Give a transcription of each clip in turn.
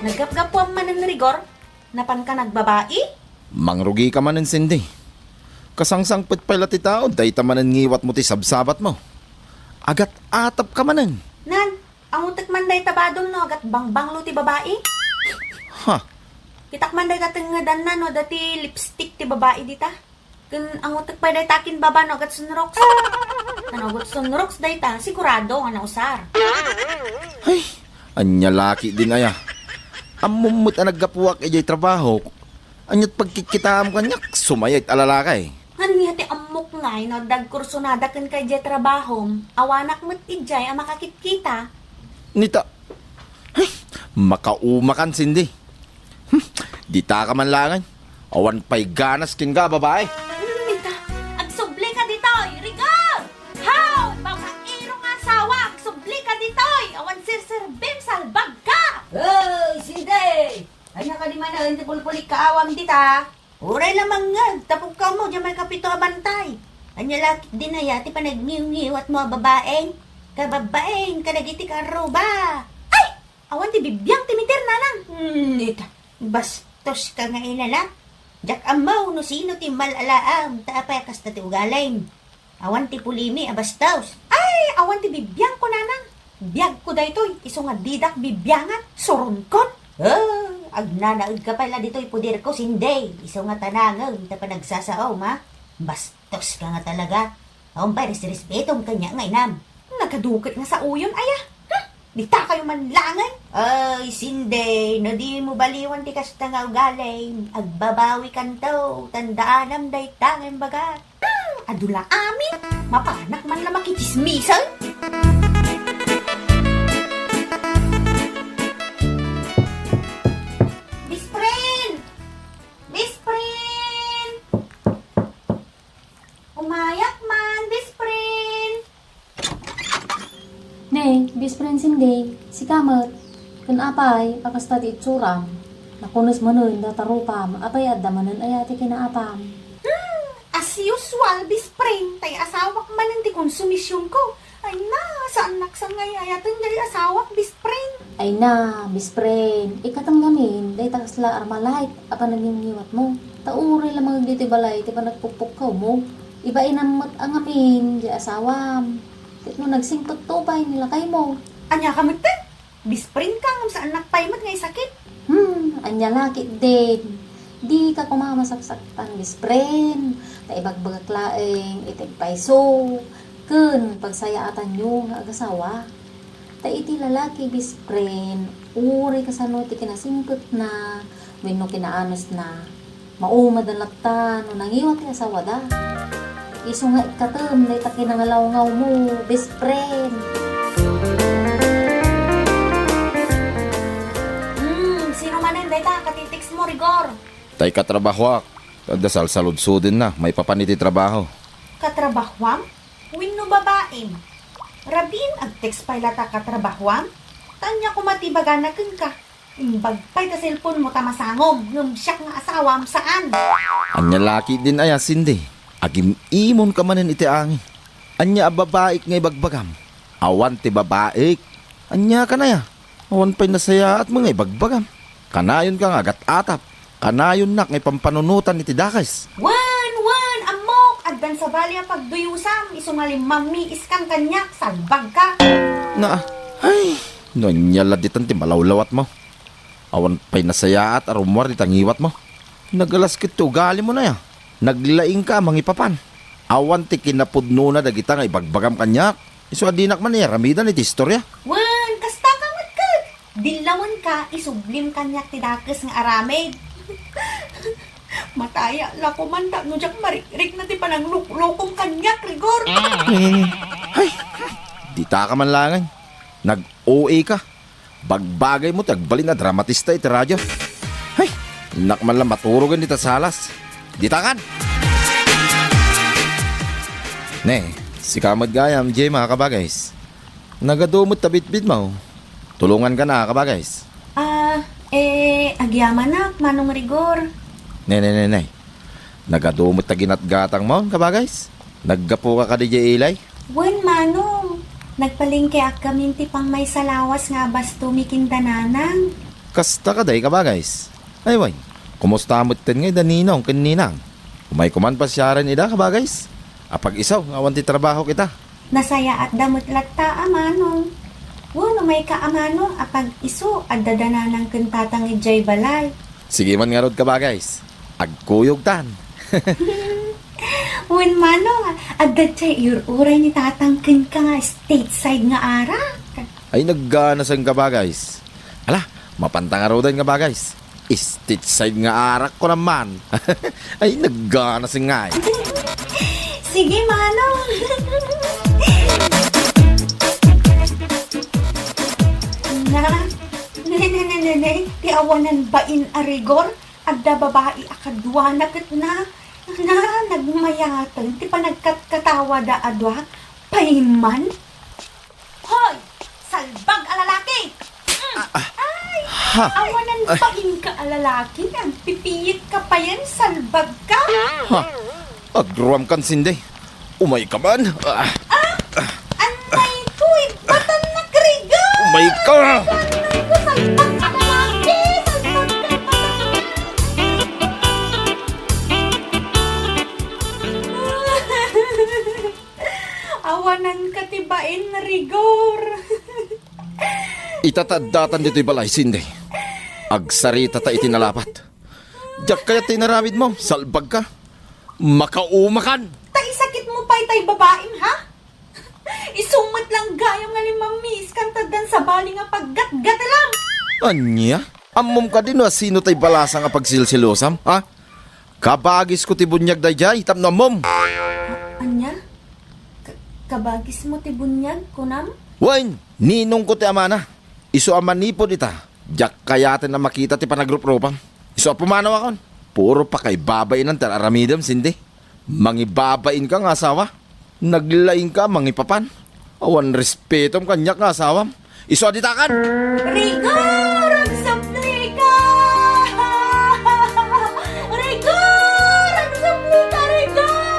Nagapgapuan man ng rigor, napan ka nagbabae? Mangrugi ka man ng Cindy. Kasangsangpit pala ti tao, day tamanan ngiwat mo ti sabsabat mo. Agat atap ka manan. Nan, ang utak man day tabadom no, agat bangbanglo ti babae? Ha? Kitak man day katingadan na no, dati lipstick ti babae dita. Kun ang utak pa day takin baba no, agat sunrox. Ano agat sunrox day ta, sigurado nga nausar. Ay, anya laki din aya. Amumut ang naggapuwak ijay trabaho. Anyat pagkikitaan kanyak, sumayat alalakay. Hanya ti amok ngay no, dagkursunada kan kay jay trabahom. Awanak mo't ijay ang makakit-kita. Nita, ay, makaumakan Cindy. Dita ka man langan. Awan pa'y ganas kin ka, babae. Nita, agsubli ka ditoy, rigor! How? Baka irong asawa, agsubli ka ditoy! Awan sir-sirbim, salbag ka! Hoy, Cindy! Ay ka di man na, hindi pulpulik kaawam dita. Uray lamang nga, tapog ka mo, dyan may kapito abantay. Anya lakit din na yati pa nagniw-niwat mo babaeng. Kababaeng, kadagiti ka ba? Ay! Awan ti bibiyang timitir na lang. Nita. Bastos ka nga ilala. Jak amaw no sino ti malalaam, taapay kas ti ugalain. Awan ti pulimi abastos. Ay! Awan ti bibiyang ko nanang. Biyag ko daytoy, iso nga didak bibiyangan, suron kon. Oh, agnanaod ka pala dito'y pudir ko, Sinday. Iso nga tanangaw, hindi pa nagsasaaw, ma. Bastos ka nga talaga. Aong pa, respetom kanya nga inam. Nakadukit nga sa uyon, aya. Di ta kayo manlangan. Ay, Sinday, no di mo baliwan ti kasta nga ugalay. Agbabawi kanto, tandaanam day tangan baga. Adula amin, mapanak man lang makikismisan. Umayak man, best friend. Nay, best friend Cindy, si Kamat. Kun apay, akasta ti itsuram. Nakunos manon, datarupam, apay adda manon ayati kinaapam. As usual, best friend, tay asawak man hindi konsumisyon ko. Ay na, saan naksan ngayayatan dali asawak, best friend. Ay na, best friend, ikatang gamin, day takasla armalahit, apa nangyingiwat mo. Tauri lamang dito balay, ti pa nagpupukkaw mo. Iba inamot ang amin, di asawam. Tit mo nagsingtot tupay nila kay mo. Anya ka magtan? Best friend ka, ngam saan nakpaymat ngay sakit. Anya lakit din. Di ka kumamasaksakan, best friend. Taibagbagak laeng, itigpay so. Kun, pagsayaatan nyo nga agasawa. Ta iti lalaki, best friend. Uri ka sa no, ti kinasingkot na. Wino kinaanos na. Maumad ang laktan, o nangiwat ka asawa da. Iso nga ikatem, na itaki ng alaw-ngaw mo, best friend. Sino man ang data, katitiks mo, rigor. Tay katrabahwak. Dasal saludsudin na, may papaniti trabaho. Katrabahwam? Wino babaim. Rabin, agtext pa ilata katrabahwam? Tanya ko matibaga na ka. Imbagpay ta cellphone mo tamasangom, ngum siyak nga asawam saan? Anya laki din aya, Cindy. Agim imon ka manin iti angi. Anya babaik ngay bagbagam. Awan ti babaik. Anya ka na ya. Awan pa'y nasaya at mga ibagbagam. Kanayon ka nga agat atap. Kanayon nak ngay pampanunutan iti dakes. Wan, amok! Adban sa balya pagduyusam, isungali mami iskang kanyak, salbag ka. Na, ay, nanyala ditan ti malawlawat mo. Awan pa'y nasaya at arumwar itangiwat mo. Nagalas kito ugali mo na ya. Naglaing ka mangipapan. Awan ti kinapudno na dagita nga ibagbagam kanyak. Isu adinak man ramidan iti istorya. Wan, kasta ka matkag. Dilawan ka, isublim kanyak ti dakes nga aramid. Mataya la ko man da, no jak maririk na ti panang lukong kanyak, rigor. Ay, dita ka man langan. Nag-OA ka. Bagbagay mo, tagbalin na dramatista iti radyo. Ay, nak man lang maturogan dita salas. Ditakan! Ne, si Kamad Gayam, Jay mga kabagays. Nagadumot tabit-bit mo. Tulungan ka na kabagays. Agyaman na, manong rigor. Ne. Nagadumot taginat-gatang mo kabagays. Naggapo ka di Jay Ilay. Wan, manong. Nagpalingke ak kami ti pang may salawas nga bas tumikindananang. Kasta ka day ka ba guys? Ay way, kumusta mo tin ngay daninong kaninang? Umay kuman pa siya rin ida ka ba guys? Apag isaw, awan ti trabaho kita. Nasaya at damot latta amanong. Wano may kaamanong apag iso at dadana ng kantatang ijay balay. Sige man nga rod ka ba guys? Agkuyog tan. Wen manong, agad siya iuray ni tatangkin ka nga stateside nga ara. Ay nagganasan ka ba guys? Ala, mapantangarodan ka ba guys? Stitch side nga arak ko naman. Ay nagganasan nga eh. Sige manong. Na, ti awanan bain a rigor, adda babae akadwa nagat na nagmayatan, ti pa nagkatawa da adwa, paiman. Hoy! Salbag a lalaki! Ha? Awanan bain ka a lalaki, nagpipiyit ka pa yan, salbag ka! Ha? Agruam kan sinde. Umay ka man. Anay ko'y batan nagrigal! Umay ka! Anay ko, salbag ka lalaki! Salbag ka pa! Awanan ka tibain na rigor. Itatadatan dito'y balay sinde. Agsarita ta itinalapat. Diyak kaya tinaramid mo, salbag ka. Makaumakan. Tay sakit mo pa tay babaeng ha? Isumat lang gayam nga ni mamis kantadan sa bali nga paggat-gat lang. Anya? Amom ka din wa sino tay balasa nga pagsilsilosam, ha? Kabagis ko ti bunyag dayjay, tapno mom. Anya? Kabagis mo ti bunyag kunam? Wain, ninong ko ti amana. Iso aman nipod ita. Diyak kayatin na makita ti panagrup-rupam. Iso pumanaw akon. Puro pa kay babain ang tararamidam, sindi. Mangibabain ka nga asawa. Naglaing ka, mangipapan. Awan respetom kanyak nga asawam. Iso aditakan. Rigor! Ang sapli ka! Rigor! Ang sapli ka, Rigor!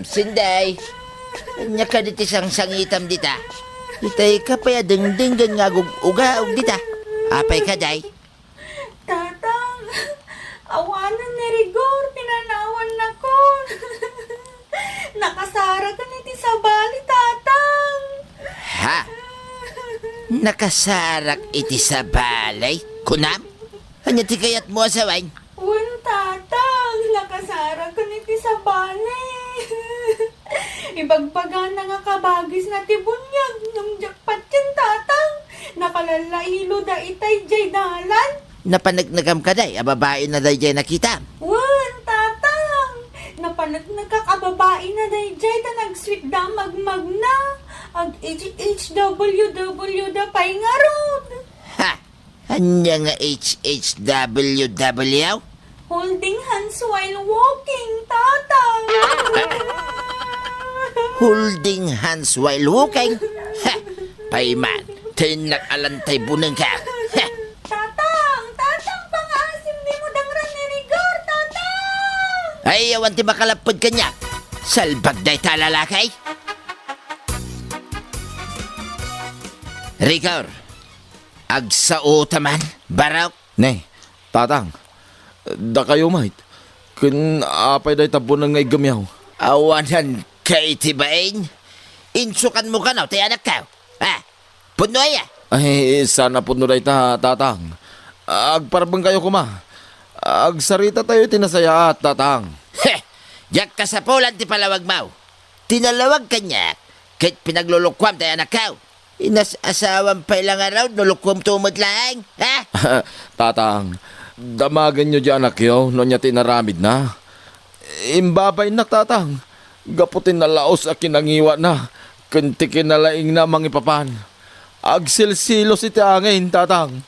Sinday. Anya ka diti sang sangitam dita. Itay ka pa dingdinggan nga ugaog dita. Apay ka day. Tatang, awanan ni Rigor, pinanawan na ko. Nakasara ka niti sa bali, tatang. Ha? Nakasarak iti sa balay? Kunam? Anya ti kayat mo asawain? Un, tatang, nakasara ka niti sa bali. Ibagbaga na nga kabagis na tibunyag nung jakpat yan, tatang. Nakalalailo da itay jay dalan. Napanagnagam ka day, ababae na day nakita. Wan, tatang! Napanag-nagkakababae na dayjay ta nag-sweet da magmag na. Ag HHWW da pay nga rod. Ha? Anya nga HHWW? Holding hands while walking, tatang. Holding hands while walking? Ha? Payman, tinak-alantay bunang ka. Ha? Tatang, pangasim di mo dangran ni Rigor, tatang. Ay, awan ti makalapod kanya. Salbag day talalakay. Rigor, agsao taman, barok. Ne, tatang. Da kayo mait. Kun apay day tabo na ngay gamyaw. Awanan kay tibain. Insukan mo ka na, tayo anak ka. Ha? Punoy ah. Ay, sana po nuray ta, tatang. Agparabang kayo kuma. Agsarita tayo tinasaya at tatang. Heh! Diyak ka sa Poland ti palawag mau. Tinalawag ka niya. Kahit pinaglulukwam tayo anak ka. Inas-asawang pa ilang araw, nulukwam tumot lang. Ha? Tatang, damagan nyo di anak yo, no niya tinaramid na. Imbabay na tatang. Gaputin na laos a kinangiwa na. Kuntikin na laing na mangipapan. Agsilsilos iti angin, tatang.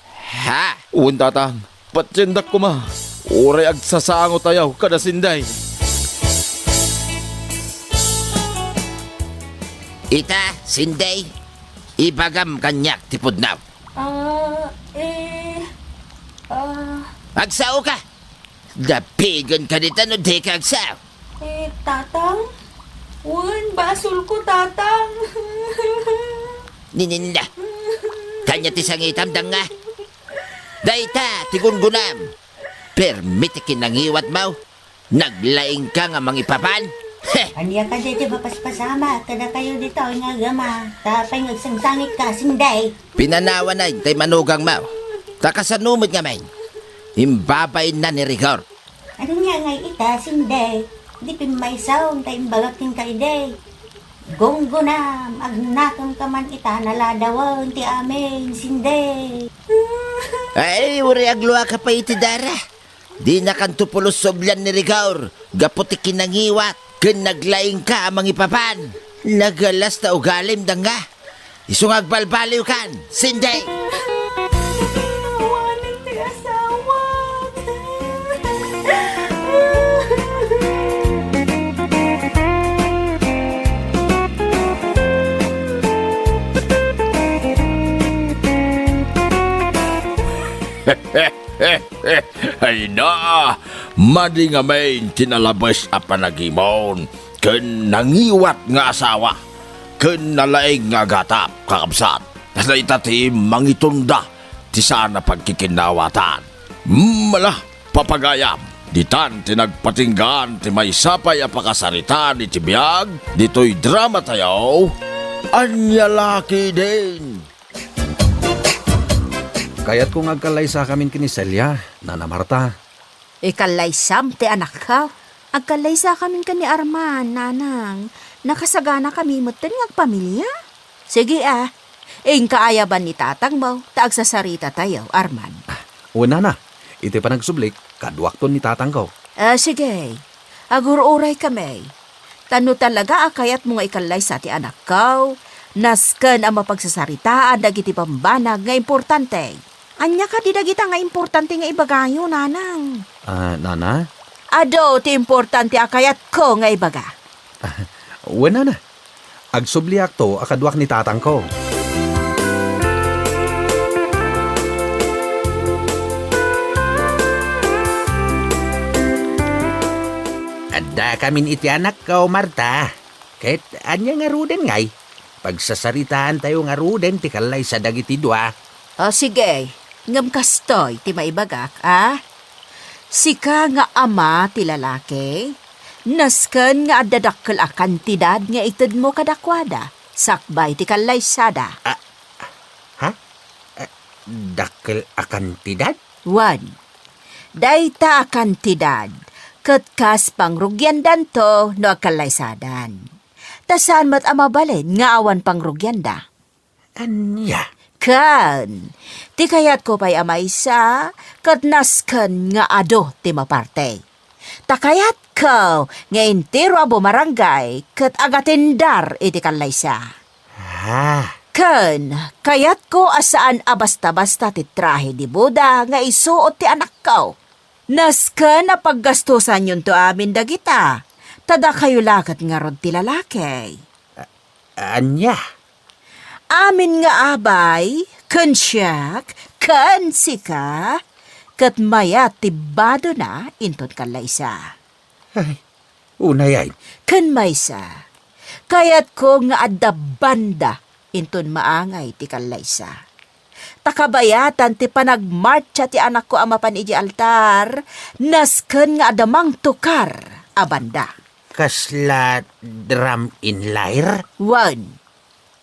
Ha? Uwan, tatang. Patyendak ko ma. Uray agsasango tayaw, kadasinday. Ita, Sinday, ibagam kanyak tipod now. Ah, Agsao ka. Dapigan ka dito no di kang saw. Tatang? Wan, basol ko, tatang. Nininda. Kanya ti sangitam dang nga. Dayta, tigungunam. Permiti kinangiwat mo. Naglaing ka nga mangipapan. Heh, Anya ka dito papaspasama, kada kayo dito nga gama. Tapay ngagsangsangit ka, sinday. pinanawa na tay manugang mo. Takasanumod nga men. Imbabay na ni Rigor. Ano nga nga ita, sinday. Di pimay sound, tayo bagaking ka iday. Gonggo na, agnakam ka man ita, naladawan ti amin, sinday. Ay, uri agluwa ka pa iti dara. Di na kan tupulos soblan ni Rigor. Gaputi kinangiwat. Ken naglaing ka amang ipapan. Nagalas na ugalim dang nga. Isungag balbaliw kan, sinday. Awanin ti asawa. Ay na, madi nga may tinalabas a panagimon, ken nangiwat nga asawa, ken nalaing nga gatap kakabsat, na itati mangitunda, ti sana pagkikinawatan. Mala, papagayam, ditan tinagpatinggan ti may sapay a pakasaritan iti biyag, dito'y drama tayo, anyalaki din. Kaya't kung agkalay sa kamin kini Celia, Nana Marta. Ikalay Sam, ti anak ka. Agkalay sa kami ka ni Arman, nanang. Nakasagana kami mo ng pamilya. Sige ing kaayaban ni tatang mo, taagsasarita tayo, Arman. Una na, iti pa nagsublik, kadwakton ni tatang ko. Sige, agur-uray kami. Tano talaga akayat mo nga ikalay sa ti anak ko. Nasken ang mapagsasaritaan dagiti pambanag nga importante. Anya ka di dagita nga importante nga ibagayo, nanang. Nana? Ado ti importante akayat ko nga ibaga. Una na, agsubliak to akadwak ni tatang ko. Adda kamin iti anak ko, Marta. Kahit anya nga ruden ngay. Pagsasaritaan tayo nga ruden, ti kalay sa dagiti dua. Sige, ngam kastoy ti maibagak, Sika nga ama ti lalaki, nasken nga adadakkel a kantidad nga ited mo kadakwada, sakbay ti kalaysada. Dakkel a kantidad? 1. Dayta a kantidad, ket kas pangrugyandan to no akalaysadan. Tasan mat amabalin nga awan pangrugyanda. Anya? Kan, ti kayat ko pa'y amaysa, kat nasken nga ado ti maparte. Takayat ko, nga intero abo marangay, kat agatindar iti kalaysa. Kan, kayat ko asaan abasta-basta ti trahe di Buda, nga isuot ti anak ko. Nasken na paggastusan yun to amin dagita, tada kayo lakat nga rod ti lalaki. Anya? Amin nga abay, kan siyak, kan sika, kat maya tibado na inton kalaysa. Ay, unay ay. Kan maysa, kayat ko nga adda banda inton maangay ti kalaysa. Takabayatan ti panagmarcha ti anak ko amapan iji altar, nasken nga adamang tukar a banda. Kasla drum in lyre? 1.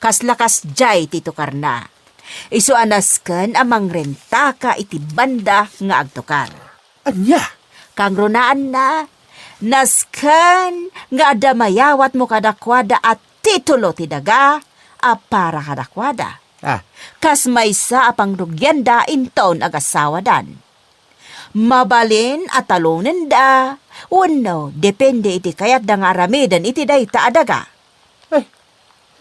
Kaslakas jay ti tukar na. Isu anasken amang renta ka iti banda nga agtukar. Anya? Kang runaan na, nasken nga adamayawat mo kadakwada at titulo ti daga, a para kadakwada. Kas maysa apang rugyanda inton agasawa dan. Mabalin at talunin da, uno, depende iti kayat da nga aramidan iti dayta adaga.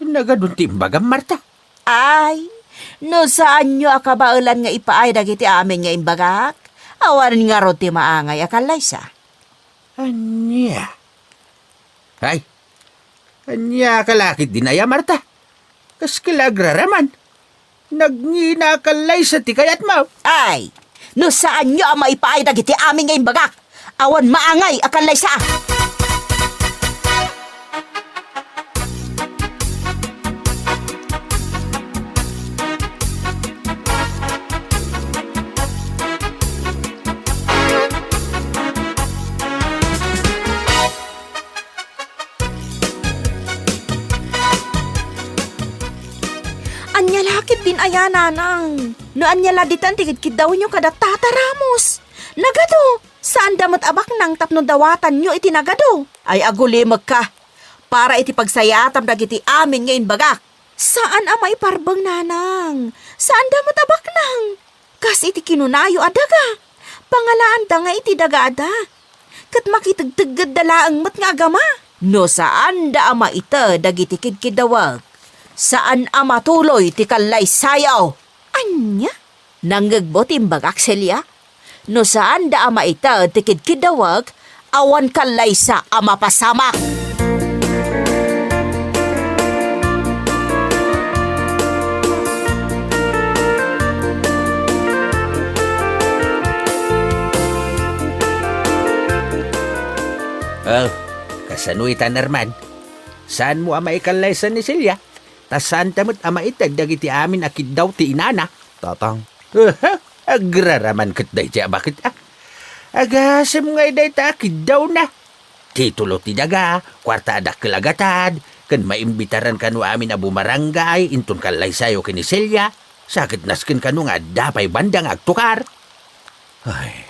Nagadun timbagam, Marta. Ay, no saan nyo akabaulan nga ipaay dagiti amin nga imbagak? Awan nga ro ti maangay akalaysa. Anya? Ay, anya kalakit din aya, Marta. Kas kilagraraman. Nagninakalay sa ti kayat mo. Ay, no saan nyo ang maipaay dagiti amin nga imbagak? Awan maangay akan laysa. Anya lakit din aya nanang. No anya laditan tigid daw nyo kada tataramos. Nagado, saan damot abak nang tapno dawatan nyo iti nagado? Ay agulimag ka. Para iti pagsayatam dagiti amin ngayon bagak. Saan amay parbang nanang? Saan damot abak nang? Kas iti kinunayo adaga. Pangalaan da nga iti dagada. Kat makitagtagad dalaang mat nga agama. No saan da ama ita dagiti kidkidawag. Saan ama tuloy ti kalay sayaw? Anya? Nanggagbo timbagak selya? No saan da ama ita ti kidkidawag, awan kalay sa ama pasamak. Oh, kasanuy tanarman. Saan mo ama ikalaysan ni Silya? Tas saan tamot ama itag dagiti amin akid daw ti inana? Tatang, Agraraman kat day tiya bakit agasam nga day ta akid daw na. Titulo ti daga, kwarta adak kalagatad, kan maimbitaran kanu amin a bumarangay, intun kalay sayo kini Silya, sakit naskin kanu nga dapay bandang agtukar. Ay,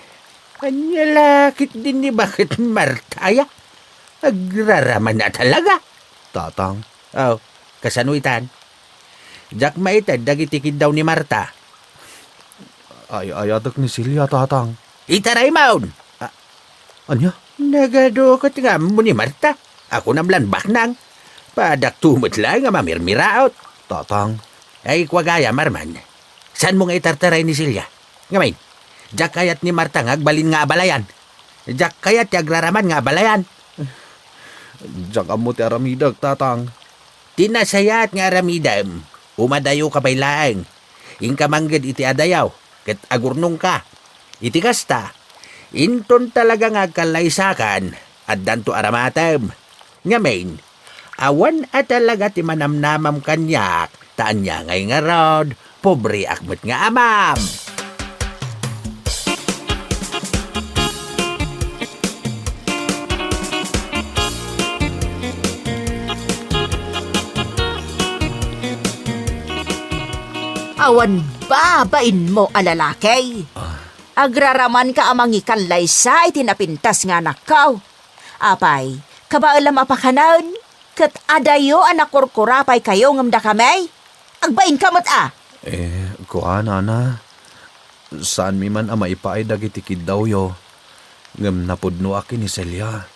anya lakit din ni bakit Martaya? Agraraman na talaga. tatang, Oh, kasanuitan. Jak maitad dagitikid daw ni Marta. ay ayadak ni Silya, tatang. Itaray maun. Anya? Nagadukot nga mo ni Marta. Ako namlan baknang. Padak tumot lang nga mamirmiraot. Tatang, Ay kwagaya marman. Saan mo nga itartaray ni Silya? Ngamin, jak kayat ni Marta nga agbalin nga abalayan. Jak kayat yagraraman nga abalayan. jak amo ti aramidag, tatang. Tinasayat nga aramidam. Umadayo ka baylaang. Ingkamanggad iti adayaw. Ket agurnong ka. Iti kasta. Inton talaga nga kalaysakan. At danto aramatam. Ngamin, awan at talaga ti manamnamam kanyak. Taan niya ngay nga rod. Pobre akmet nga amam. Awan babain mo alalakay. Agraraman ka amang ikalay sa itinapintas nga nakaw. Apay, kabaalam apakanan, kat adayo anak kurkurapay kayo ngamda kamay. Agbain kamot Kuana na. Saan mi man ama ipaay dagiti kiddaw yo. Ngem napudno akin ni Silya.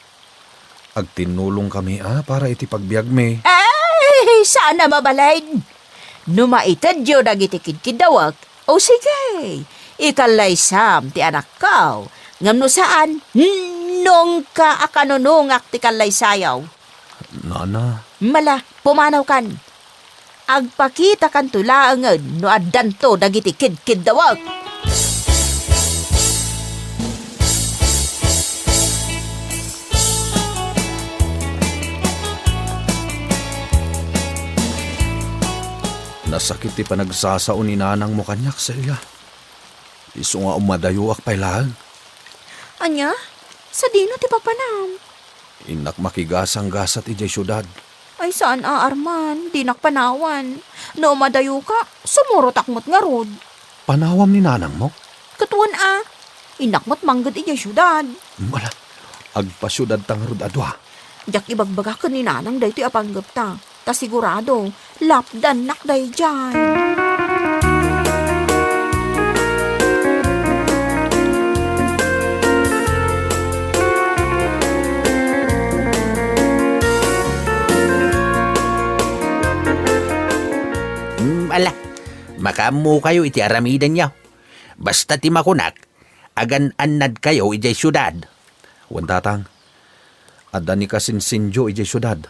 Agtinulong kami para iti pagbiag me. Ay, sana mabalain. Numaitad yo dagiti kidkidawag. O sige, ikalay sam ti anak kaw. Ngam no saan, nung ka akanunungak ti kalay sayaw. Nana, Mala, pumanaw kan. Agpakita kan tulaangan no addanto dagiti kidkidawag. nasakit ti panagsasao ni nanang mo kanyak, Silya. Isu nga umadayuak pailaan. Anya, sa dino ti papanam. Inak makigasang gasat ijay syudad. Ay saan Arman, di nakpanawan. No madayo ka, sumurot akmot nga rod. Panawam ni nanang mo? Katuan inakmot manggad iya syudad. Mala, agpasyudad tang rud adwa. Jak ibagbaga ka ni nanang dahi ti apanggap ta. Ta sigurado, lapdan nakday dyan. Ala, makamu kayo iti aramidan niya. Basta ti makunak, agan anad kayo ijay syudad. Wantatang, adda ni kasinsinjo ijay syudad.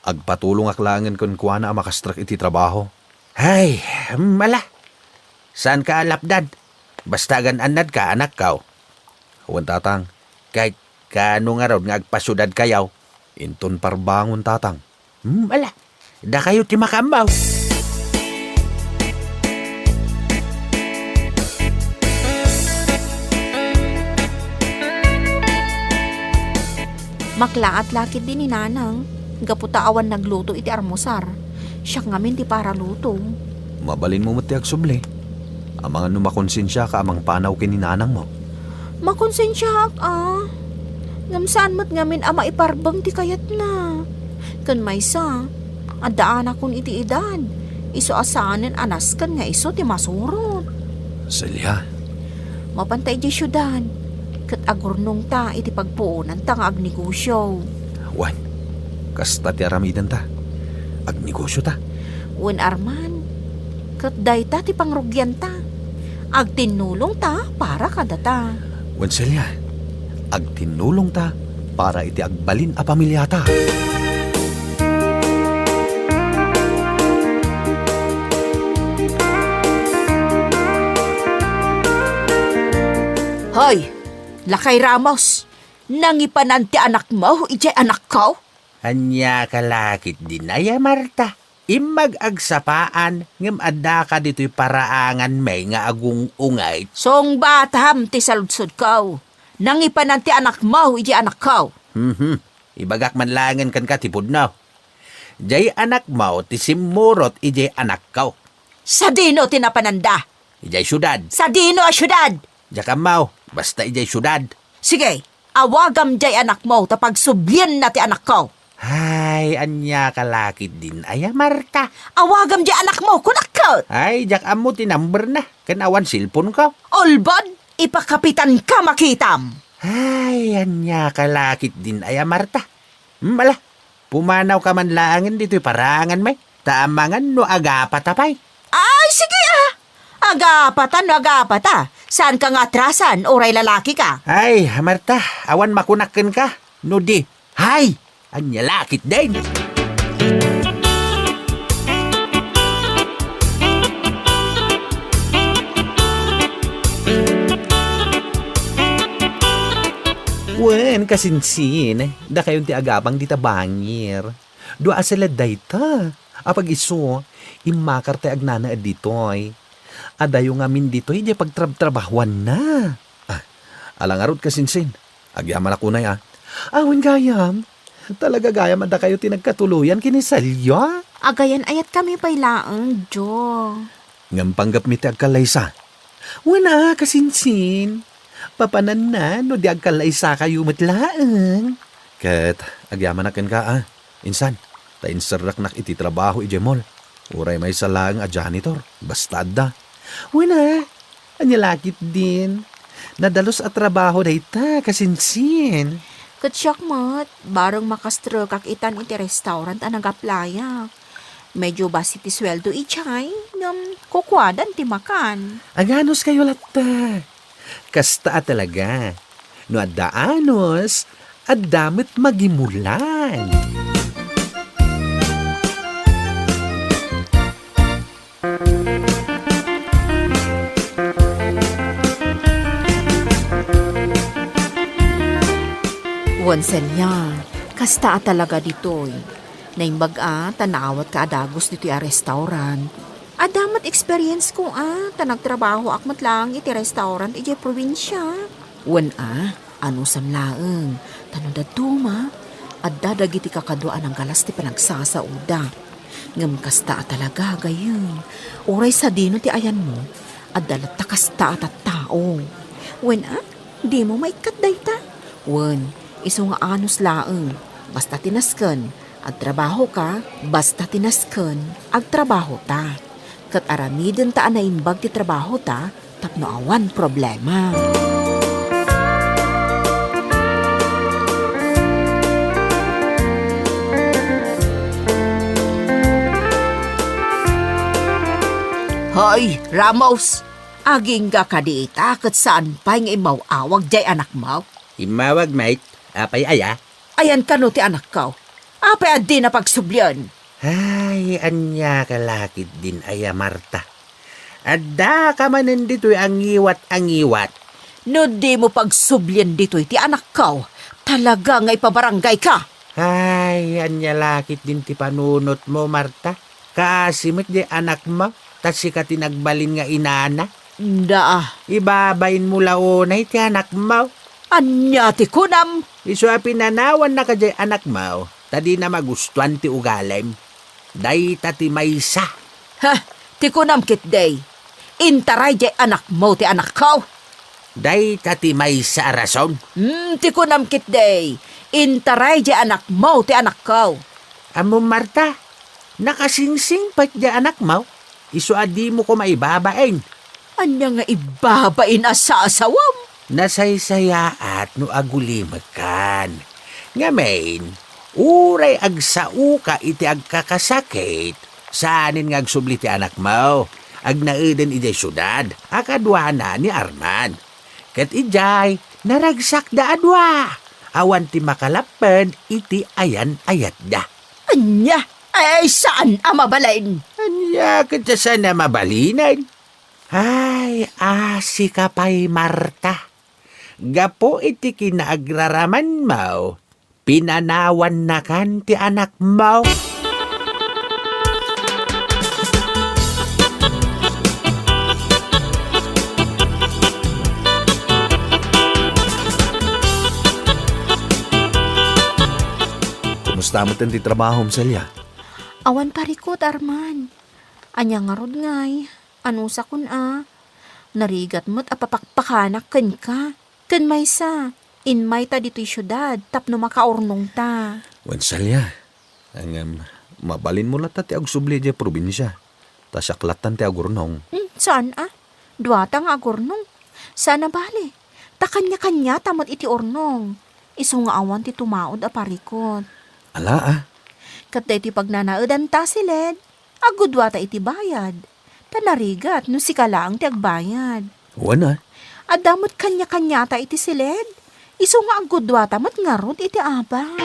Agpatulong aklangan kun kuana makastrak iti trabaho. Ay, mala. Saan ka alapdad? Basta agan anad ka, anak kaw. Wantatang, Kahit kano nga raw nga agpasudad kayaw. Inton parbangon tatang. Ala, da kayo ti makambaw. Maklaat-lakit din ni Nanang. Gaputa awan nagluto iti armosar. Siya ngamin ti para luto. Mabalin mo mati agsubli. Amang ano makonsensya ka amang panaw kininanang mo. Makonsensya Ngamsaan mo't ngamin ama iparbang ti kayat na. Kan maysa, adaan akon iti edad. Iso asanen anas kan nga iso ti masurot. Celia, Mapantay di syudad. Kat agurnong ta iti pagpuunan ta nga agnegosyo. wan. Kasta ti aramidan ta. Agnegosyo ta. Wen Arman, kat dayta ti pangrugyan ta. Agtinulong ta para kada ta. Wan Celia, agtinulong ta para iti agbalin a pamilya ta. Hoy, Lakay Ramos, nangipanan ti anak mo, ijay anak ko? Anya kalakit din ay Marta. Imag agsapaan, ngem adda ka dito'y paraangan may nga agung ungay. Song batam ti saludsod ko. Nangipanan ti anak mo, ijay anak ko. Ibagak man langan kan katipod na. Jay anak mo ti simurot ijay anak ko. Sa dino tinapananda. Ijay syudad. Sa dino a syudad. Jaka mau, basta ijay syudad. Sige, awagam jay anak mo tapag sublyan na ti anak ko. Ay, anya kalakit din ay Marta. Awagam jay anak mo, kunakot. Ay, jak amo ti number na. Kanawan silpon ko. Olbod, ipakapitan ka makitam. Ay, anya kalakit din ay Marta. Mala, pumanaw ka man laangin dito'y parangan may. Taamangan no agapatapay. Ay, sige agapata. Saan ka nga atrasan, oray lalaki ka? Ay, Marta, awan makunakin ka. No di, hay, anya lakit din. Wen, kasinsin. Da kayon ti agabang di tabangir. Dua sila dayta. Apag iso, imakar ti agnana ditoy. Adayo ngamin ditoy, di pagtrab-trabahuan na. Alangarot kasinsin. Agyaman ako na Awin gayam. Talaga gayam ada kayo tinagkatuluyan kinisalya. Agayan ayat kami pailaang, Jo. Ngampanggap mi ti agkalaysa. Wana, kasinsin. Papanan na, no di agkalaysa kayo matlaang. Ket, agyaman akin ka Insan, tainsarak nak iti trabaho ijemol. Uray may salang a janitor. Basta da. Wana, anyalakit din. Nadalos at trabaho dayta, kasinsin. Katsyak mat, barang makastrok kak itan iti restaurant ang nagaplaya. Medyo basi ti sweldo ichay, ngam kukwadan ti makan. Aganos kayo latta. Kasta talaga. No adaanos, adamit magimulan. Wanselya, kasta talaga ditoy. Naimbaga, tanawat ka adagos dito'y restaurant. Adamat experience ko tanagtrabaho akmat lang iti restaurant iti probinsya. Wan ano samlaeng, tanong da tuma, adda dagiti kakaduan ang galas ti panagsasauda. Ngam kasta talaga gayon. Uray sa dino ti ayan mo, adda latta kasta at tao. Wan di mo maikat dayta. Wan, iso nga anos laeng, basta tinasken, agtrabaho ka, basta tinasken, agtrabaho ta. Kat aramiden ta na imbag ti trabaho ta, tapno awan problema. Hoy, Ramos! Aging ga kadita kat saan pa nga imawawag jay anak mo? Imawag mate, apay aya. Ayan ka no ti anak ko. Apay adi na pagsublyan. Ay, anya kalakit din aya Marta. Adda ka manan dito'y angiwat. No di mo pagsublyan dito iti anak ko, talaga nga ipabarangay ka. Ay, anya lakit din ti panunot mo, Marta. Kasimit di anak mo, tas si ka tinagbalin nga inana. Da, Ibabain mo launay ti anak mo. anya ti kunam. Iso a pinanawan na ka di anak mo, tadi na magustuhan ti ugalem. Day ti maysa. Ha, ti kunam kit day. Intaray jay anak mo ti anak ko. Day ti maysa rason. Ti kunam kit day. Intaray jay anak mo ti anak ko. Amo Marta, nakasingsing pat di anak mo. Iso adi mo ko maibabain. Anya nga ibabain asa-asawam. Nasaysayaat no agulimakan. Ngamen, uray agsauka iti agkakasakit. Saanin nga agsubli ti anak mo? Agnaeden iti syudad, akadwana ni Arman. Ket ijay, naragsak da adwa. Awan ti makalapad iti ayan-ayat da. Anya, ay saan amabalain? Anya, kaya sana mabalinan. Ay, asi ka pa'y Marta. Gapo iti kinaagraraman mo. Pinanawan na kan ti anak mo. Kumusta mo ti trabaho, Celia? Awan parikot, Arman. Anya nga rod ngay. Ano sa kun narigat mo't apapakpakanak ken ka. Ken maysa, inmay ta dito'y syudad, tapno makaurnong ta. Wan, Celia. Ang mabalin mo lata ti agsubli di probinsya. Ta siaklatan ti agurnong. Saan Duwata nga agurnong. Sana bali. Ta kanya-kanya tamot iti ornong. Iso nga awan ti tumaod a parikot. Ala Katay ti pagnanaedan ta siled. Agudwa ta iti bayad. Tanarigat no si kalaang ti agbayad. Wan At damot kanya-kanya ta iti siled. Iso nga agudwa ta mat ngarod iti abang.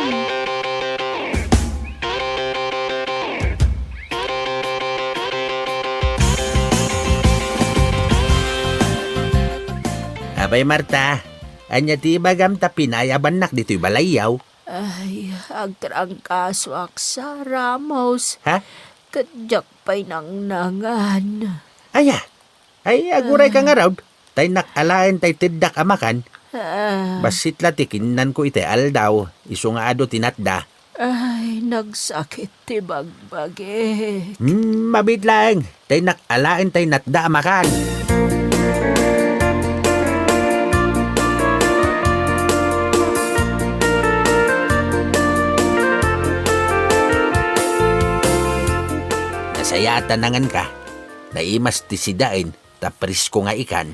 Abay Marta, anya ti bagam ta pinayaban nak dito'y balayaw. Ay, agtrangkaswak sa Ramos. Ha? Kadyak pa'y nang nangan. Aya, ay aguray ka nga raw. Tay nakalain tay tiddak amakan. Basit latikinan ko ite aldaw. Iso nga ado tinatda. Ay, nagsakit ti bagbage. Mabit lang. Tay nakalain tay natda amakan. Nasayatan nangan ka. Naimas ti sidain. Tapris ko nga ikan.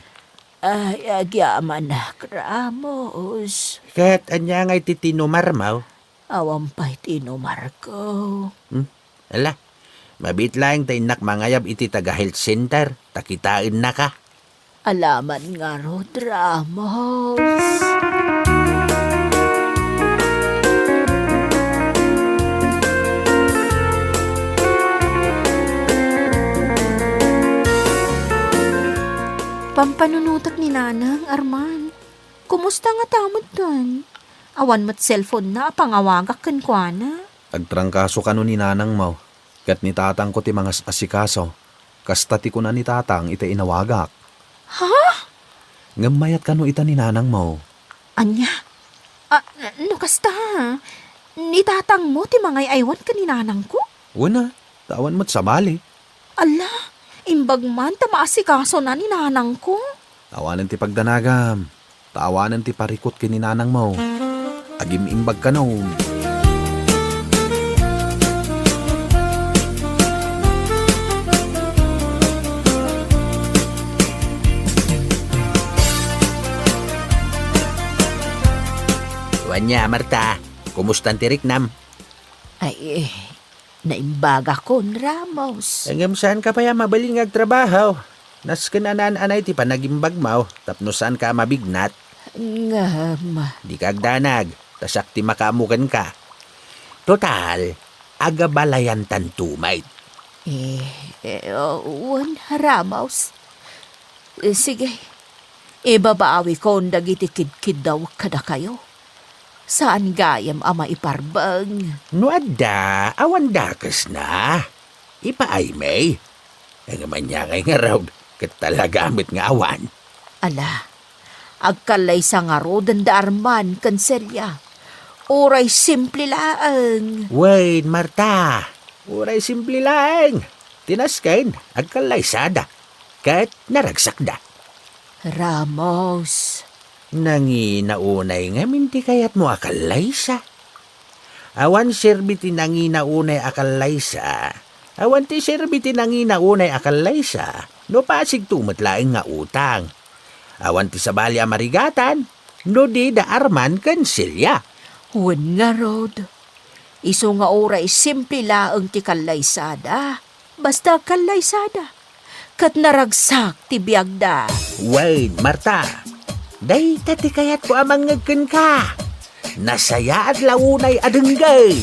Ay, agyaman na, Ramos. Kat anya nga iti tinumarmaw. Awampay tinumar ko. Ala, mabit lang tayo nakmangayab iti taga-health center. Takitain na ka. Alaman nga rod, Ramos. Pampanunutak ni Nanang, Arman. Kumusta nga tamod dun? Awan mo't cellphone na, pangawagak ken kuana. Agtrangkaso ka no ni nanang mo. Kat ni tatang ko ti mga asikaso. Kasta ti ko na ni tatang ita inawagak. Ha? Ngamayat ka no ita ni nanang mo. Anya? No kasta? Nitatang mo ti mga aywan ka ni Nanang ko? Una, tawan mo't sabali. Ala, imbag man ta maasikaso na ni Nanang ko. Tawanan ti pagdanagam. Tawanan ti parikot ki ni nanang mo. Agim imbag ka no. Wanya, Marta. Kumusta ti Riknam? Ay, naimbaga ko, Ramos. Hanggang saan ka pa ya mabaling agtrabaho? Nas kananan-anay ti panagimbag mo. Tapno saan ka mabignat? Ngam. Di ka agdanag. Tasak ti makaamukan ka. Total, agabalayan tantumay. Ramos. Sige, Ibabaawi ko ang dagiti kidkid daw kada kayo. Saan gayam ama iparbang? No adda, awan dakas na. Ipaay may. Ang manyangay nga raw, katalagamit nga awan. Ala, agkalay sa nga rodan da arman kanselya. Oray simple laang. Wait, Marta. Uray simple lang. Tinaskain, agkalaysada. Kat naragsak da. Ramos, Nanginaunay nga minti kayat mo akalaysa. Awan serbiti nanginaunay akalaysa. Awan ti serbiti nanginaunay akalaysa. No pasig tumatlaing nga utang. Awan ti sabali amarigatan. No di da arman kansilya. huwag nga rod. Iso nga oray simple laang ti kalaysada. Basta kalaysada. Kat naragsak ti biyagda. Wait, Marta. Day tati kayat ko amang ngagkan ka. Nasaya at launay adenggay.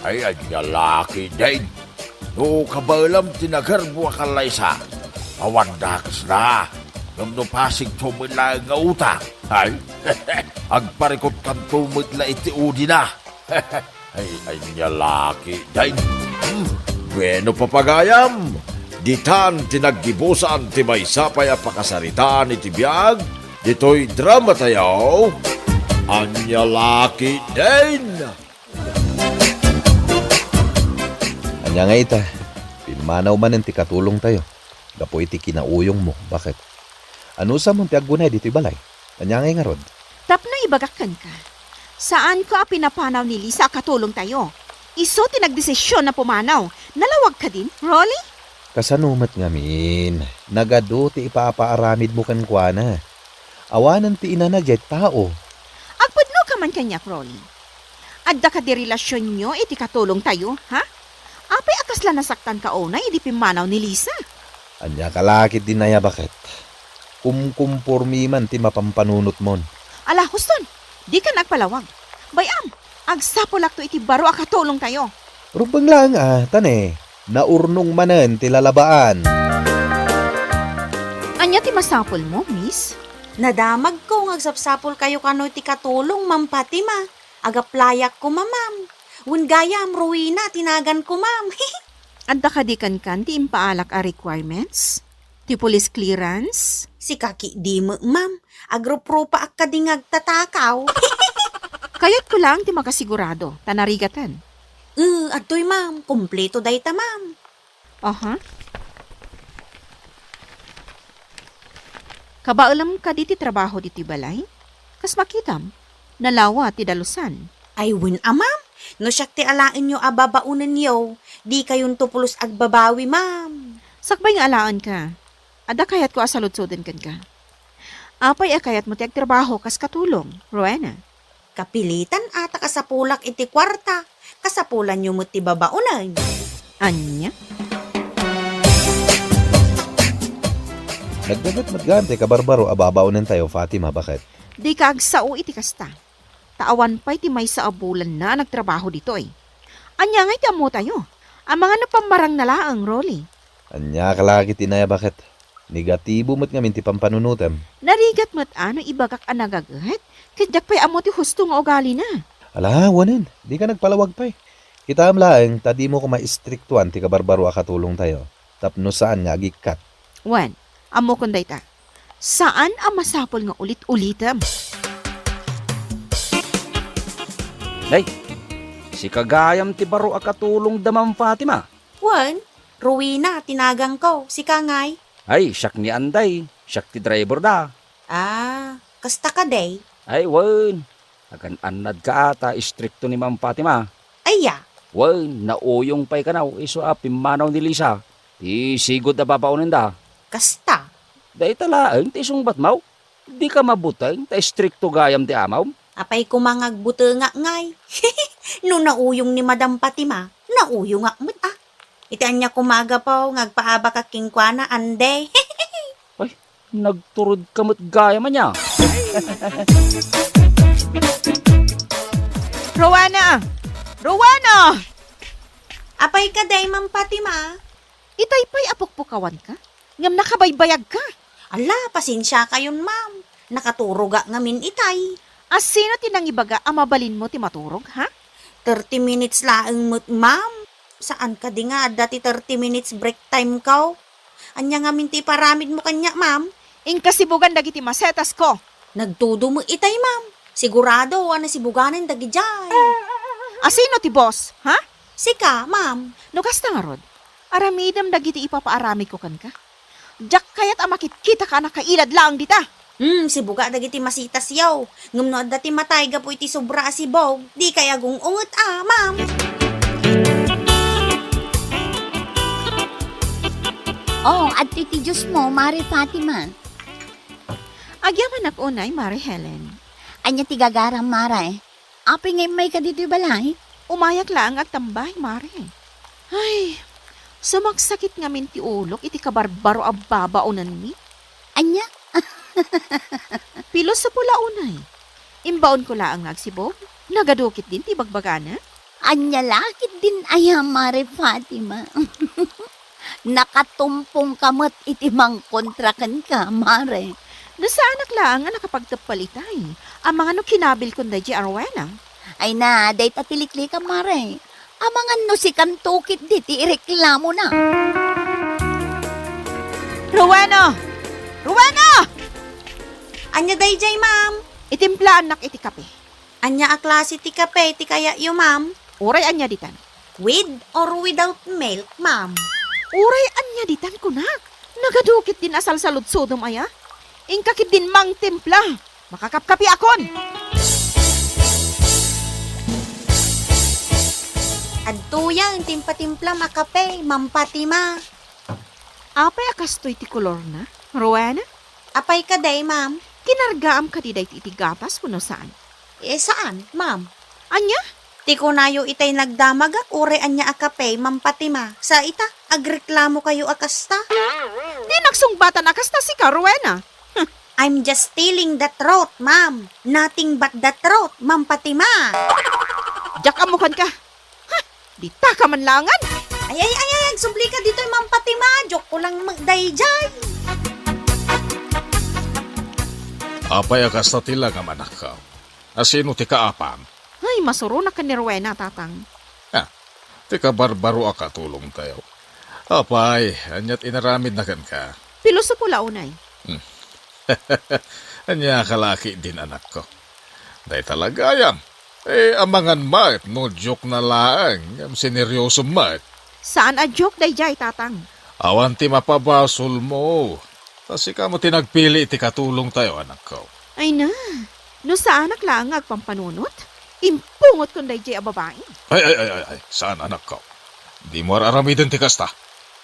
Ay, lalaki din. No kabalam tinagarbo akalaysa. Awandakas na. Nung pasig tumila nga utang. Ay, agparikot kan tumidla iti udi na. Ay, lalaki din. Bueno papagayam. Ditan tinaggibusan ti may sapay apakasaritaan iti biyag. Dito'y drama tayo. Anya laki din. Anya nga ita, pinmanaw man ang tikatulong tayo. Gapo iti kinauyong mo, bakit? Ano sa mong tiagunay dito'y balay? Anya nga rod. Tapno ibagakan ka. Saan ko pinapanaw ni Lisa katulong tayo? Iso tinagdesisyon na pumanaw. Nalawag ka din, Rolly? Kasanumat nga min, nagado ti ipapaaramid mo kan kwa na. Awanan ti inanagay tao. Agpudno ka man kanya, Rolly. Adda ka di relasyon nyo, iti katulong tayo, ha? Apay akasla nasaktan ka una, idi pimanaw ni Lisa. Anya kalakit din na ya bakit? Kumkumpurmi man ti mapampanunot mon. Ala, Huston, di ka nagpalawag. Bayam, agsapolak to iti baro akatulong tayo. Rubang lang tane, naurnong manen ti lalabaan. Anya ti masapol mo, miss? Nadamag ko ngagsapsapol kayo kano ti katulong, Ma'am Fatima. Agaplayak ko, mamam. Wungayam, ruina, tinagan ko, ma'am. Adda ka di kan ti impaalak a requirements? Ti police clearance? Si kaki di mo, ma'am. Agropropa ak kadingag tatakaw. Kayat ko lang ti makasigurado, tanarigatan. Atoy, ma'am. Kompleto dayta, ma'am. Aha. Kabaalam ka di ti trabaho di ti balay? Kas makitam, nalawa ti dalusan. Ay, ma'am. No siyak ti alain nyo ababaunan yo. Di kayong tupulos agbabawi, ma'am. Sakbay nga alaan ka. Ada kayat ko asalutsoden kan ka. Apay akayat mo ti agtrabaho kas katulong, Rowena. Kapilitan ata kasapulak iti kwarta. Kasapulan nyo mo ti babaunan. Anya? Nagdagat matgante ka barbaro ababaunan tayo, Fatima, bakit? Di ka agsao iti kasta. Taawan pa'y ti may sa abulan na nagtrabaho dito eh. Anya nga'y tamo tayo. Ang mga napamarang nalaang, Rolly. Anya kalakit inaya bakit? Negatibo mo't ngamin ti pampanunutem. Narigat mo't ano ibagak ang nagagahat. Kadyak pa'y amo ti husto nga ugali na. Ala, wanin. Di ka nagpalawag pa eh. Kita am laeng, tadi mo ko maistriktuan ti kabarbaro akatulong tayo. Tapno saan nga gikat. Wan, amo kunday ta. Saan ang masapol nga ulit-ulitam? Day, si kagayam ti baro akatulong damang Fatima. Wan, ruina, tinagang ko. Si Kangay. Ay, siyak ni Anday, siyak ti driver da. Kasta ka day. Ay, wan, agan anad ka ata, istrikto ni Ma'am Fatima. Aya. Wan, nauyong pa'y kanaw, iso pimanaw ni Lisa. Ti sigod na babaunin da. Kasta. Day talaan, ti isong batmaw. Di ka mabutang, ta istrikto gayam ti amaw. Apay kumangagbuto nga ngay. No nauyong ni Madam Fatima, nauyong nga mo't Itian niya kumaga po, ngagpaaba ka kingkwana, ande. Ay, nagturod kamot gaya man niya. Rowena! Rowena! Apay ka day, Ma'am Fatima. Itay pa'y apukpukawan ka? Ngam nakabaybayag ka. Ala, pasensya kayon, ma'am. Nakaturuga ngamin itay. As sino tinangibaga ang mabalin mo ti maturog, ha? 30 minutes laeng mo't, ma'am. Saan ka di nga dati 30 minutes break time ka? Anya nga minti paramid mo kanya, ma'am. Inkasibugan dagiti masetas ko. Nagtudo mo itay, ma'am. Sigurado, na sibuganan dagi jay. Asino ti boss, ha? Sika, ma'am. Nukas na nga rod. Aramidam dagiti ipapaaramid ko kan ka. Jak kayat amakit-kita ka na kailad lang dita. Sibuga dagiti masitas yaw. Ngumno dati matay ga po iti sobra asibog. Di kaya gungungot ma'am. Oh, at ti Diyos mo, Mari Fatima. Agyaman ako unay, Mari Helen. Anya ti gagarang Mara Api ngay may ka dito balay. Umayak lang agtambay, Mari. Ay, sumagsakit nga minti ulok iti kabarbaro a babaunan mi. Anya? Pilos sa pula unay. Imbaon ko laang nagsibog. Nagadukit din ti bagbagana. Anya lakit din ayam, Mari Fatima. Nakatumpong kamot iti mang kontrakan ka, Mare. Nasa anak lang nga nakapagtapalitay. Ang mga no kinabil ko na di Arwena. Ay na, dahit atilikli ka, Mare. Amangan no si kantukit diti ireklamo na. Rowena! Rowena! Anya day jay, ma'am. Itimplaan nak iti kape. Anya a klase ti kape, ti kaya yu, ma'am. Uray anya ditan. With or without milk, ma'am. Uray anya ditan ko na. Nagadukit din asal sa lutsodom aya. Ingkakit din mang timpla. Makakapkapi akon. Adtuyang timpa-timpla makape, Ma'am Fatima. Apay akastoy ti kolor na. Rowena? Apay ka day, ma'am. Kinargaam ka di day iti gatas kuno saan? Saan, ma'am? Anya? Ti kunayo itay nagdamagak, ure anya akape, Ma'am Fatima. Sa ita, agreklamo kayo akasta. Di nagsungbatan akasta si ka, Rowena. I'm just stealing the throat, ma'am. Nothing but the throat, Ma'am Fatima. Jak amukan ka. Ha? Di ta ka man langan. Ay, subli ka dito, Ma'am Fatima. Joke ko lang magdayjay. Apay akas na tila nga manak ka. Asino ti kaapam? Ay, masuro na ka ni Rowena, tatang. Ti ka barbaro aka tulong tayo. Apay, anyat inaramid na kan ka. Pilo sa pula unay. Anya kalaki din anak ko. Day talaga yan. Amangan mat, no joke na laang. Sineryoso mat. Saan a joke day jay, tatang? Awan ti mapabasol mo. Kasi ka mo tinagpili iti katulong tayo, anak ko. Ay na, no sa anak lang agpampanunot, impungot kong day jay a babae. Ay, saan anak ko? Di mo aramidin ti kasta.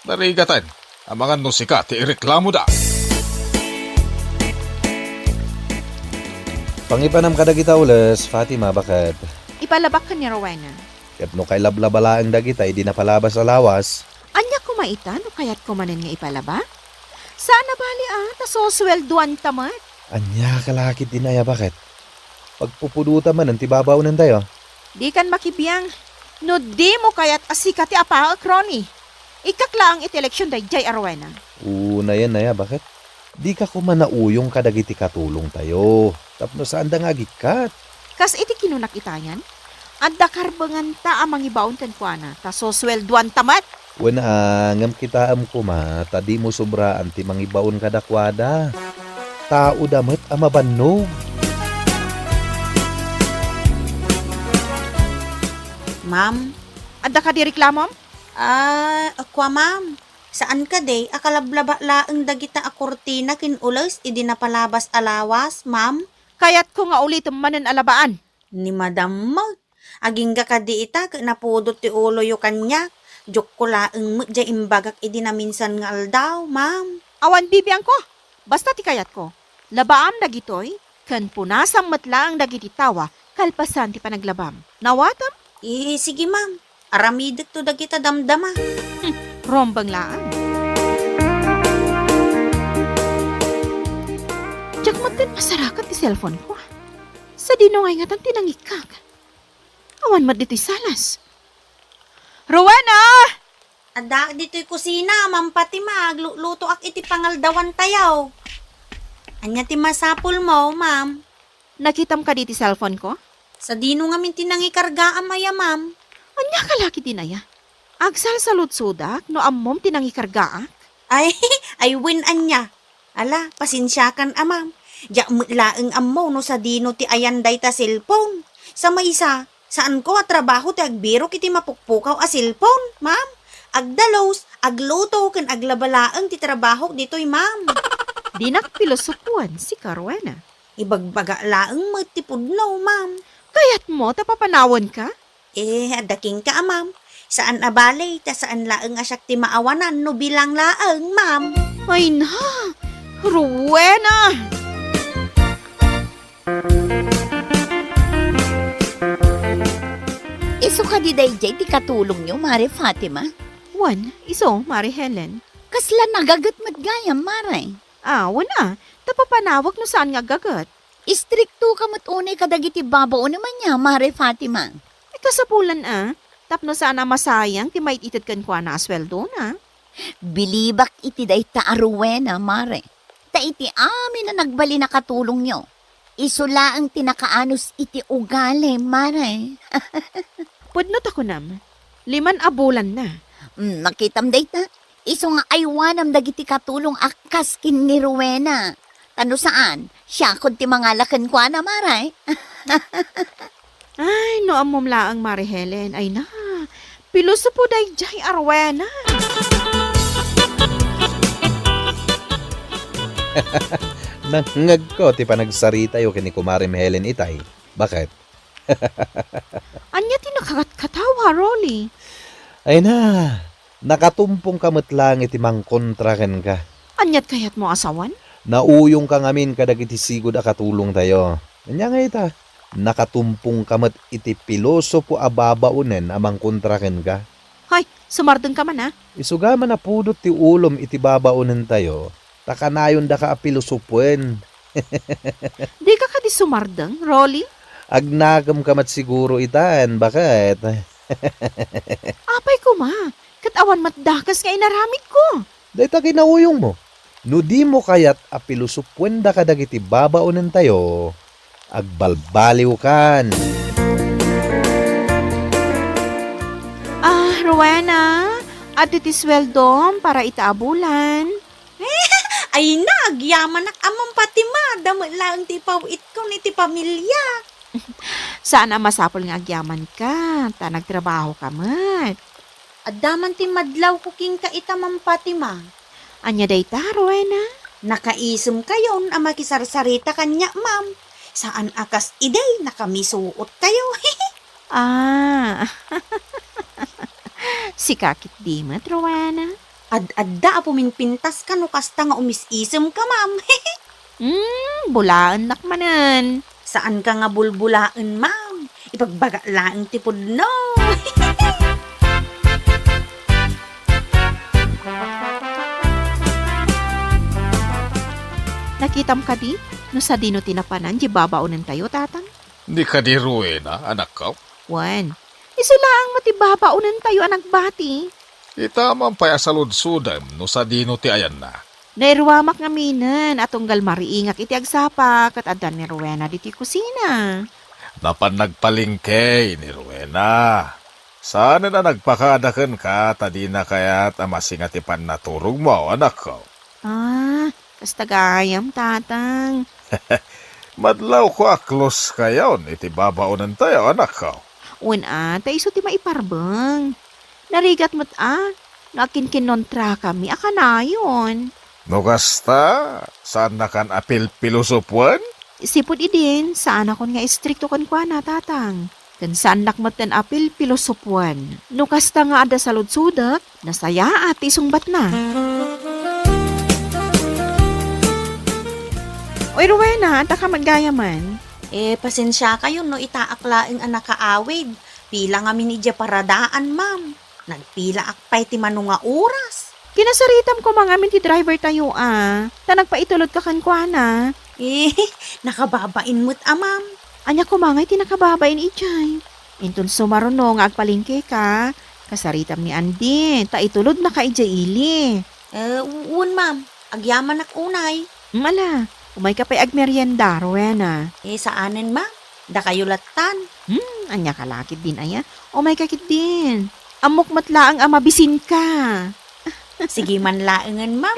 Narigatan, amangan no sika, ti ireklamo da. Pangipanam ka dagita ules, Fatima, bakit? Ipalabak ka ni Rowena. Kat no kay lablabala ang dagita, di na palabas sa lawas. Anya kumaita, no kaya't kumanin nga ipalaba? Sana bali tasoswelduan tamat. Anya kalakit din aya, bakit? Pagpupuduta man ang tibabaw ng tayo. Di kan makibiyang, no di mo kaya't asikati apa kroni. Ikaklang iti eleksyon day jay Arwena. Una yan na ya, bakit? Di ka kumanauyong kadagiti katulong tayo. Tapno saan da nga gikat? Kas iti kinunak itayan, adda karbangan ta amang ibaon kan kuana, tasoswelduan tamat. Wana ngam kita am kuma, tadi mo sobra anti mangibaon kadakwada. Tao damat amabannog. Ma'am? Adda ka di reklamom? Akwa, ma'am. Saan ka day? Akalablaba laeng dagita a kortina kin ulos, idi napalabas alawas, ma'am? Kaya't ko nga ulit manen alabaan. Ni Madam Mag. Aging ka di ita, napudot ti ulo yu kanya. Jok ko laeng mo, dya imbagak idi na minsan nga aldaw, ma'am. Awan bibiyang ko. Basta ti kayat ko. Labaam dagitoy, kan punasam matlaang dagiti tawa, kalpasan ti panaglabam. Nawatam? Sige, ma'am. Aramidit to dagita damdama. Rombang laan. Diyak matin masarakat ti cellphone ko. Sa dinungay nga tan tinangikak. Awan mat dito'y salas. Rowena! Ada dito'y kusina, Ma'am Fatima. Luto ak iti pangaldawan tayaw. Anya ti masapul mo, ma'am. Nakitam ka diti cellphone ko? Sa dino nga minti nangikarga amaya, ma'am. Anya ka laki dinaya? Agsal sa lutsudak no ammom tinangikargaak? Ay win anya. Ala, pasensyakan ma'am. Diya laeng ammo no sa dino ti ayanday ta cellphone. Sa maysa, saan ko trabaho ti agbiro kiti mapukpukaw a cellphone, ma'am. Agdalos, agluto ken aglabalaeng ti trabaho ditoy, ma'am. Dinak pilosopuan si Rowena. Ibagbaga laeng matipudno, ma'am. Kayat mo tapapanawon ka? Adaking ka, ma'am. Saan abalay, ta saan laeng asyak ti maawanan no bilang laeng, ma'am. Ay na! Rowena! Iso ka di dayjay ti katulong nyo, Mare Fatima. Wan, iso, Mari Helen. Kasla nagagat matgayam, Mare. Wana, tapapanawag no saan nga gagat. Istrikto ka unay kadagiti babao naman niya, Mare Fatima. Kasapulan tapno sana masayang ti may itid kan kwa na asweldo na. Bilibak iti day ta Rowena, Mare. Ta iti amin na nagbali na katulong nyo. Isula ang tinakaanos iti ugali, Mare. Pudnot ako nam, 5 abulan na. Makitam day ta. Iso nga aywanam dagiti katulong akas kin ni Rowena. Tano saan? Siya kun ti mangalakan kwa na, Mare. Ay, no amom laang Mari Helen. Ay na, piluso po day jay Rowena. Nangag ko ti panagsarita yo kini Kumarim Helen itay. Bakit? Anya ti nakakatawa, Rolly. Ay na, nakatumpong kamot lang iti mangkontraken ka. Anyat kayat mo asawan? Nauyong ka ngamin kadag iti sigod a katulong tayo. Anya nga ita, nakatumpong kamot iti pilosopo ababaunen amang kontraken ka. Hay, sumardeng ka man Isugaman na pudot ti ulom iti babaunen tayo. Takanayon da ka a pilosopuen. Di ka di sumardeng, Rolly? Agnagam kamat siguro itan, bakit? Apay ko ma, katawan matdakas nga inaramid ko. Dahita kinauyong mo. No di mo kayat a pilosopuen da kadag iti babaunen tayo. Agbalbaliw kan. Rowena, at iti sweldom para itaabulan. Ay na, agyaman ak amang Fatima. Damo lang ti pawit ko ni ti pamilya. Sana masapol nga agyaman ka, ta nagtrabaho ka mat. Adaman ti madlaw ko king kaita, Ma'am Fatima. Anya day ta, Rowena? Nakaisem kayon ang makisarsarita kanya, ma'am. Saan akas iday nakamisuot kayo? Si kakit di mat, Rowena. Ad-adda puminpintas ka no kasta nga umisisem ka, ma'am. Bulaan nakmanan. Saan ka nga bulbulaan, ma'am? Ipagbaga lang tipod no. Nakitam ka di? No sa dino tinapanan, di babaunan tayo, tatang? Di ka di Rowena, anak ko. Wan, isulaang matibabaunan tayo, anak bati. Itamang paya sa ludsudam no sa dino ti ayan na. Nairwamak nga minan, atong galmariingak iti agsapa, kat adan ni Rowena diti kusina. Napan nagpalingkay ni Rowena. Sana na nagpakadakan ka, tadi na kaya't amasingat ipan naturog mo, anak ko. Kasta gayam, tatang. Madlaw ko aklos kayon, iti babaunan tayo, anak ko. Taiso ti maiparbeng. Narigat mo't nakinkinontra kami, akanayon. No kasta, saan na kan apil pilosopuan? Sipod idin, saan akon nga istrikto kan kwa na, tatang. Kan saan nakmat ten apil pilosopuan. No kasta nga ada sa lutsudak, nasaya at isungbat na. Oy, Rowena, anta ka maggayaman. Pasensya kayo no itaaklaing anak kaawid. Pila nga minidya paradaan, ma'am. Nagpila akpay ti manunga oras. Kinasaritam ko mga ti driver tayo Ta nagpaitulot ka kan kwa na. Nakababain mo't ma'am. Anya ko mga ti nakababain ijay. Intun sumaruno nga agpalingke ka. Kasaritam ni Andi, ta itulod na ka ili. Uun, ma'am. Agyaman ak unay. Mala, umay ka pa'y agmeryenda, Rowena. Saanin, ma'am? Da kayo latan. Anya kalakit din aya. Umay kakit din. Amok matlaang amabisin ka. Sige man laengan, ma'am.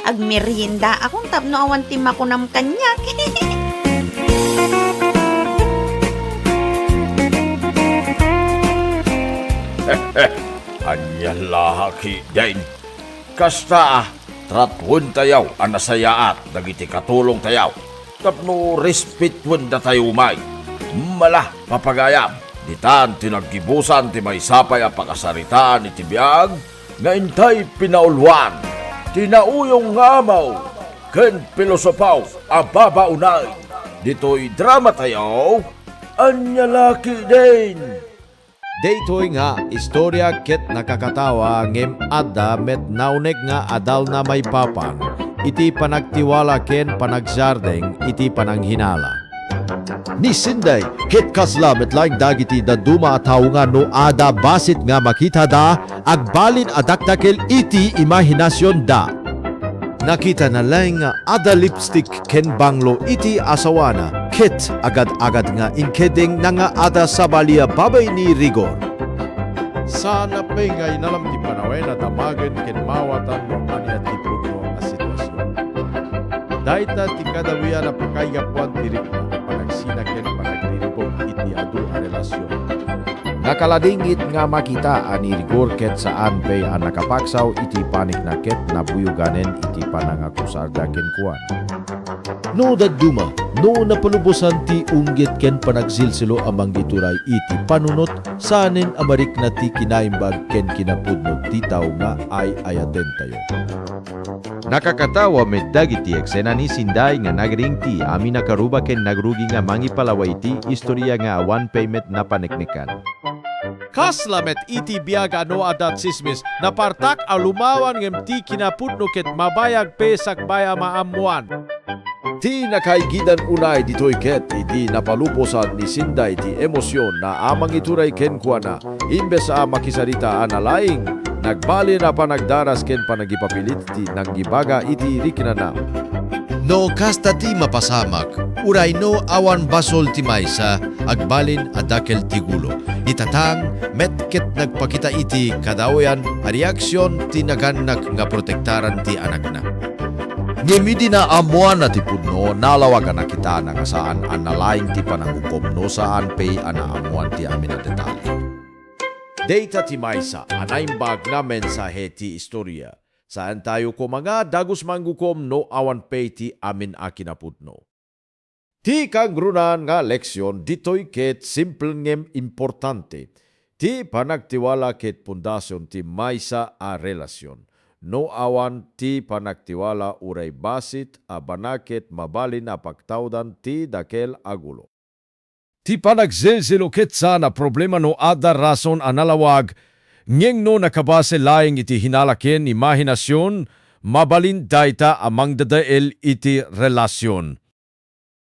Agmerienda akong tapno awan tim ako nam kanyak. Anya lahaki dain. Kasta tratwon tayaw anasayaat dagiti katulong tayaw. Tapno respetwen da tayo umay. Mala papagayam. Ditan tinaggibusan ti may sapay a pakasaritaan iti biyag nga intay pinaulwan. Tinauyong ngamaw ken pilosopaw a babaunay. Dito'y drama tayaw. Anya laki din. Daytoy nga istorya ket nakakatawa ngem adda met naunek nga adal na may papang iti panagtiwala ken panagsardeng iti pananghinala. Ni Sinday ket kasla met laing dagiti da duma ataw nga no ada basit nga makita da agbalin adaktakel iti imahinasyon da. Nakita na lang nga ada lipstick ken banglo iti asawana ket agad-agad nga inkedeng na nga ada sabalia babay ni Rigor. Sana pa'y nga inalam ti panaway na damagan ken mawatan no anya ti pugno a sitwasyon. Dahita ti kadawian na pakaygapuan ti Rikna panagsina ken panagriripog iti adu a relasyon. Nakaladingit nga makita ani Rigor ket saan pa'y ang nakapaksaw iti panik na ket nabuyuganen iti panangakusarda ken kuan. No daduma, no napalubosan ti unggit ken panagsilsilo amang gituray iti panunot sanen amarik na ti kinaimbag ken kinapudno ti tao nga ay ayaten tayo. Nakakatawa met dagiti eksena ni Sinday nga nagring ti amin nakaruba ken nagrugi nga mangipalaway ti istorya nga awan payment na paneknikan. Kaslamet iti biyaga no adat sismis na partak a lumawan ngem ti kinapudno ket mabayag pesak baya maamuan. Ti nakaigidan unay ditoy ket iti napaluposan ni Sinday ti emosyon na amang ituray ken kuana imbes a makisarita analaing nagbali na panagdaras ken panagipapilit ti nanggibaga iti riknana. No kasta ti mapasamak, uray no awan basol ti maysa, agbalin adakel ti gulo. Itatang, metket nagpakita iti kadawayan a reaksyon ti naganak nga protektaran ti anak na. Ngimidi na amuan na ti pudno, nalawagan na kita na kasaan ang nalaing ti panangukom no saan pay ana amuan ti amin na detalye. Data ti maysa, anaimbag na mensahe ti istorya. Saan tayo ko mga dagus manggukom no awan pay ti amin akinapudno. Ti kangrunan nga leksyon ditoy ket simple ngem importante. Ti panagtiwala ket pundasyon ti maysa a relasyon. No awan ti panagtiwala uray basit a banaket mabalin a pagtawdan ti dakel agulo. Ti panagsilsilo ket sana problema no ada rason analawag ngeng no nakabase laing iti hinalaken imahinasyon, mabalin dayta amang dadael iti relasyon.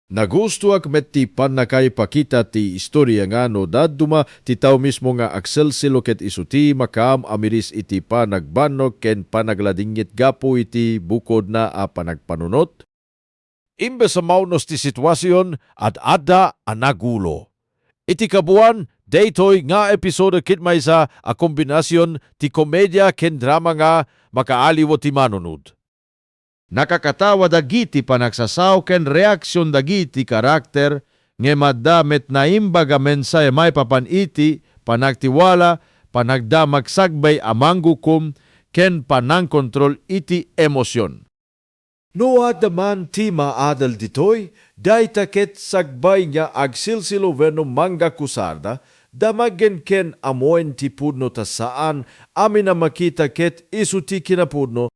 Nagustuak met ti panakay pakita ti istorya nga no daduma ti tao mismo nga akselsil ket isuti makam amiris iti panagbanok ken panagladingit gapo iti bukod na a panagpanunot. Imbes sa maunos ti sitwasyon at adda anagulo. Iti kabuan, daytoy nga episode kit maysa a kombinasyon ti komedya ken drama nga makaaliw ti manunod. Nakakatawa dagiti panagsasaw ken reaksyon dagiti karakter nga maddamet na imbaga mensahe may papaniti, panagtiwala, panagdamagsagbay amanggukom ken panangkontrol iti emosyon. No adaman ti maadal ditoy, dayta ket sagbay nga agsilsilo wenno mangga kusarda, damagen ken amoen ti pudno ta saan amin na makita ket isu ti kinapudno